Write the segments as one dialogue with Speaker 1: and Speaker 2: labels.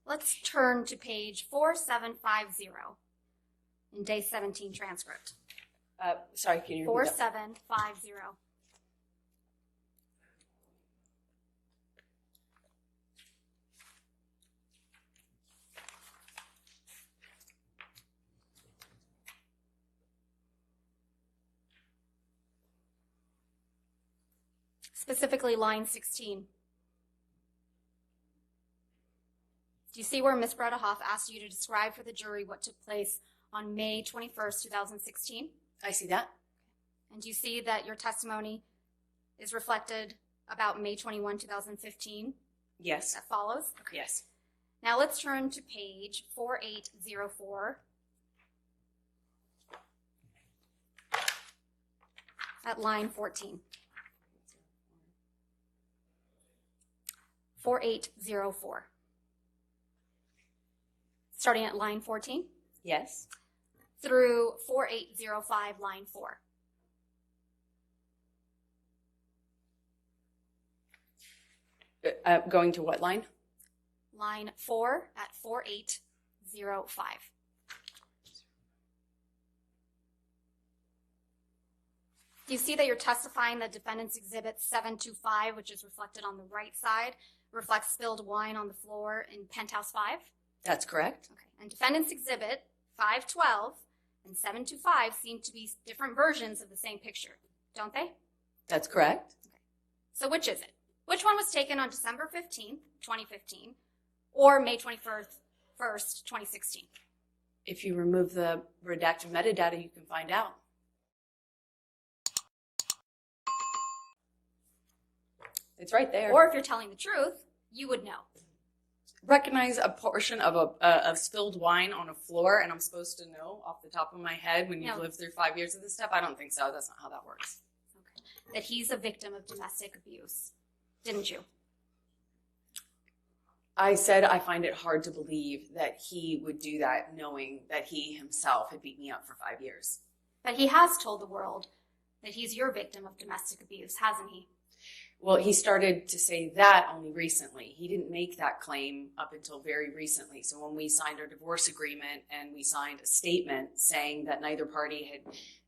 Speaker 1: Let's turn to page 4750 in day 17 transcript.
Speaker 2: Sorry, can you repeat that?
Speaker 1: 4750. Specifically line 16. Do you see where Ms. Bredehoff asked you to describe for the jury what took place on May 21st, 2016?
Speaker 2: I see that.
Speaker 1: And do you see that your testimony is reflected about May 21, 2015?
Speaker 2: Yes.
Speaker 1: That follows?
Speaker 2: Okay. Yes.
Speaker 1: Now let's turn to page 4804 at line 14. 4804. Starting at line 14?
Speaker 2: Yes.
Speaker 1: Through 4805, line 4.
Speaker 2: Going to what line?
Speaker 1: Line 4 at 4805. Do you see that you're testifying that Defendant's Exhibit 725, which is reflected on the right side, reflects spilled wine on the floor in Penthouse 5?
Speaker 2: That's correct.
Speaker 1: Okay. And Defendant's Exhibit 512 and 725 seem to be different versions of the same picture, don't they?
Speaker 2: That's correct.
Speaker 1: Okay. So which is it? Which one was taken on December 15th, 2015, or May 21st, 2016?
Speaker 2: If you remove the redacted metadata, you can find out. It's right there.
Speaker 1: Or if you're telling the truth, you would know.
Speaker 2: Recognize a portion of spilled wine on a floor, and I'm supposed to know off the top of my head when you've lived through 5 years of this stuff? I don't think so. That's not how that works.
Speaker 1: Okay. That he's a victim of domestic abuse, didn't you?
Speaker 2: I said I find it hard to believe that he would do that knowing that he himself had beat me up for 5 years.
Speaker 1: But he has told the world that he's your victim of domestic abuse, hasn't he?
Speaker 2: Well, he started to say that only recently. He didn't make that claim up until very recently. So when we signed our divorce agreement and we signed a statement saying that neither party had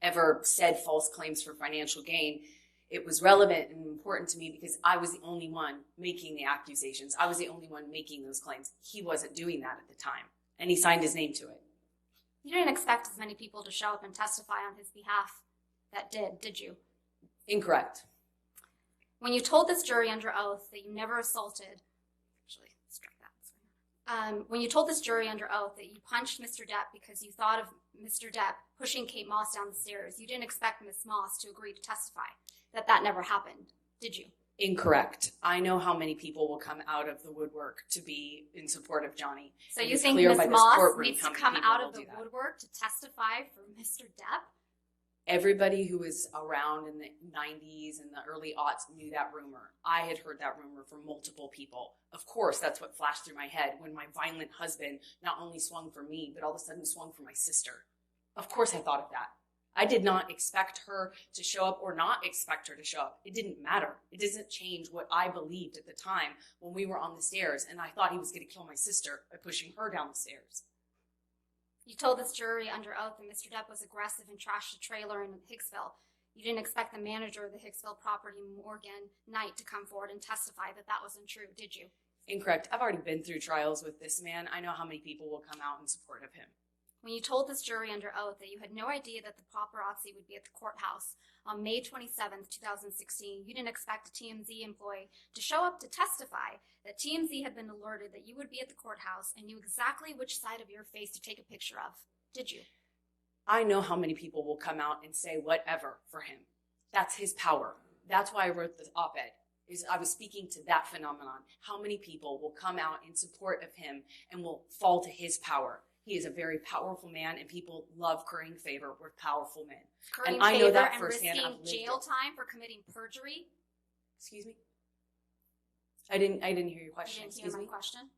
Speaker 2: ever said false claims for financial gain, it was relevant and important to me because I was the only one making the accusations. I was the only one making those claims. He wasn't doing that at the time, and he signed his name to it.
Speaker 1: You didn't expect as many people to show up and testify on his behalf that did you?
Speaker 2: Incorrect.
Speaker 1: When you told this jury under oath that you never assaulted, when you told this jury under oath that you punched Mr. Depp because you thought of Mr. Depp pushing Kate Moss down the stairs, you didn't expect Ms. Moss to agree to testify that never happened, did you?
Speaker 2: Incorrect. I know how many people will come out of the woodwork to be in support of Johnny.
Speaker 1: So you think Ms. Moss needs to come out of the woodwork to testify for Mr. Depp?
Speaker 2: Everybody who was around in the 90s and the early aughts knew that rumor. I had heard that rumor from multiple people. Of course, that's what flashed through my head when my violent husband not only swung for me, but all of a sudden swung for my sister. Of course I thought of that. I did not expect her to show up or not expect her to show up. It didn't matter. It doesn't change what I believed at the time when we were on the stairs and I thought he was going to kill my sister by pushing her down the stairs.
Speaker 1: You told this jury under oath that Mr. Depp was aggressive and trashed a trailer in Hicksville. You didn't expect the manager of the Hicksville property, Morgan Knight, to come forward and testify that wasn't true, did you?
Speaker 2: Incorrect. I've already been through trials with this man. I know how many people will come out in support of him.
Speaker 1: When you told this jury under oath that you had no idea that the paparazzi would be at the courthouse on May 27th, 2016, you didn't expect a TMZ employee to show up to testify that TMZ had been alerted that you would be at the courthouse and knew exactly which side of your face to take a picture of, did you?
Speaker 2: I know how many people will come out and say whatever for him. That's his power. That's why I wrote this op-ed. I was speaking to that phenomenon. How many people will come out in support of him and will fall to his power? He is a very powerful man, and people love currying favor with powerful men.
Speaker 1: Currying
Speaker 2: and I know that
Speaker 1: and
Speaker 2: firsthand.
Speaker 1: Risking jail time for committing perjury?
Speaker 2: Excuse me? I didn't hear your question.
Speaker 1: You didn't hear my question?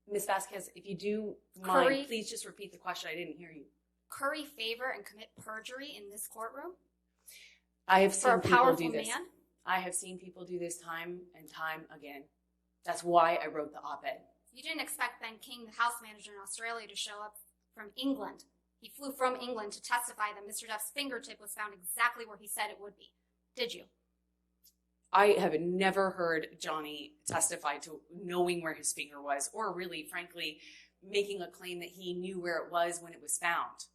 Speaker 2: Ms. Vasquez, if you do mind, please just repeat the question. I didn't hear you.
Speaker 1: Curry favor and commit perjury in this courtroom?
Speaker 2: I have seen people do this.
Speaker 1: Man?
Speaker 2: I have seen people do this time and time again. That's why I wrote the op-ed.
Speaker 1: You didn't expect Ben King, the House manager in Australia, to show up from England. He flew from England to testify that Mr. Depp's fingertip was found exactly where he said it would be. Did you?
Speaker 2: I have never heard Johnny testify to knowing where his finger was, or really, frankly, making a claim that he knew where it was when it was found.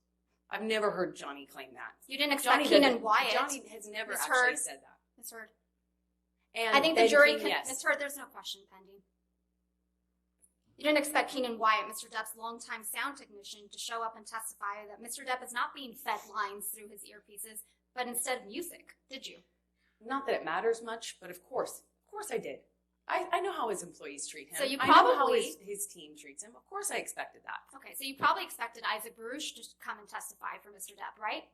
Speaker 2: I've never heard Johnny claim that.
Speaker 1: You didn't expect Keenan Wyatt.
Speaker 2: Johnny has never
Speaker 1: Ms.
Speaker 2: actually
Speaker 1: Heard.
Speaker 2: said that.
Speaker 1: Ms. Heard.
Speaker 2: And
Speaker 1: I think the jury
Speaker 2: King,
Speaker 1: can.
Speaker 2: yes.
Speaker 1: Ms. Heard, there's no question pending. You didn't expect Keenan Wyatt, Mr. Depp's longtime sound technician, to show up and testify that Mr. Depp is not being fed lines through his earpieces, but instead music, did you?
Speaker 2: Not that it matters much, but of course I did. I know how his employees treat him.
Speaker 1: So you
Speaker 2: I know how
Speaker 1: probably-
Speaker 2: his team treats him. Of course I expected that.
Speaker 1: Okay, so you probably expected Isaac Baruch to come and testify for Mr. Depp, right?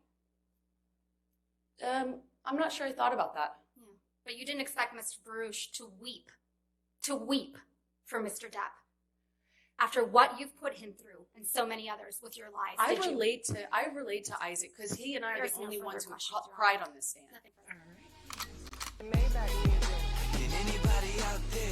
Speaker 2: I'm not sure I thought about that.
Speaker 1: Yeah. But you didn't expect Mr. Baruch to weep for Mr. Depp after what you've put him through and so many others with your lies.
Speaker 2: I
Speaker 1: did you?
Speaker 2: relate to Isaac because he and I are
Speaker 1: There's
Speaker 2: the
Speaker 1: no
Speaker 2: only
Speaker 1: further
Speaker 2: ones who
Speaker 1: questions,
Speaker 2: cried on this stand.
Speaker 1: Nothing further.
Speaker 3: Maybach music. Can anybody out there